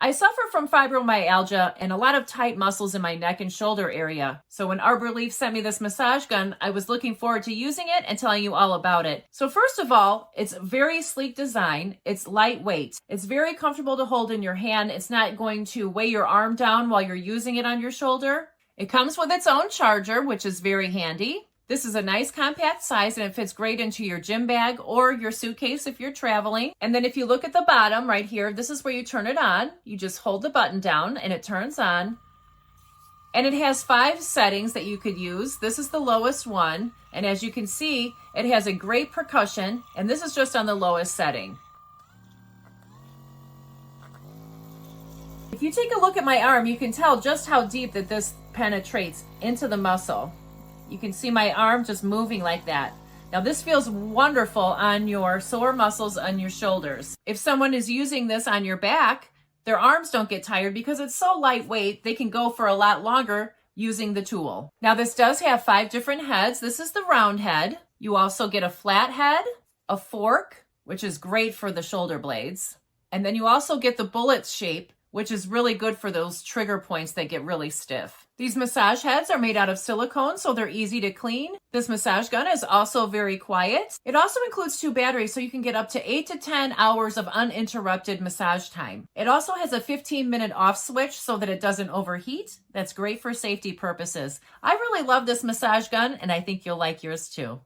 I suffer from fibromyalgia and a lot of tight muscles in my neck and shoulder area. So when Arboleaf sent me this massage gun, I was looking forward to using it and telling you all about it. So first of all, it's very sleek design. It's lightweight. It's very comfortable to hold in your hand. It's not going to weigh your arm down while you're using it on your shoulder. It comes with its own charger, which is very handy. This is a nice compact size and it fits great into your gym bag or your suitcase if you're traveling. And then if you look at the bottom right here, this is where you turn it on. You just hold the button down and it turns on. And it has 5 settings that you could use. This is the lowest one. And as you can see, it has a great percussion, and this is just on the lowest setting. If you take a look at my arm, you can tell just how deep that this penetrates into the muscle. You can see my arm just moving like that. Now this feels wonderful on your sore muscles on your shoulders. If someone is using this on your back, their arms don't get tired because it's so lightweight, they can go for a lot longer using the tool. Now this does have 5 different heads. This is the round head. You also get a flat head, a fork, which is great for the shoulder blades. And then you also get the bullet shape, which is really good for those trigger points that get really stiff. These massage heads are made out of silicone, so they're easy to clean. This massage gun is also very quiet. It also includes 2 batteries, so you can get up to 8 to 10 hours of uninterrupted massage time. It also has a 15-minute off switch so that it doesn't overheat. That's great for safety purposes. I really love this massage gun, and I think you'll like yours too.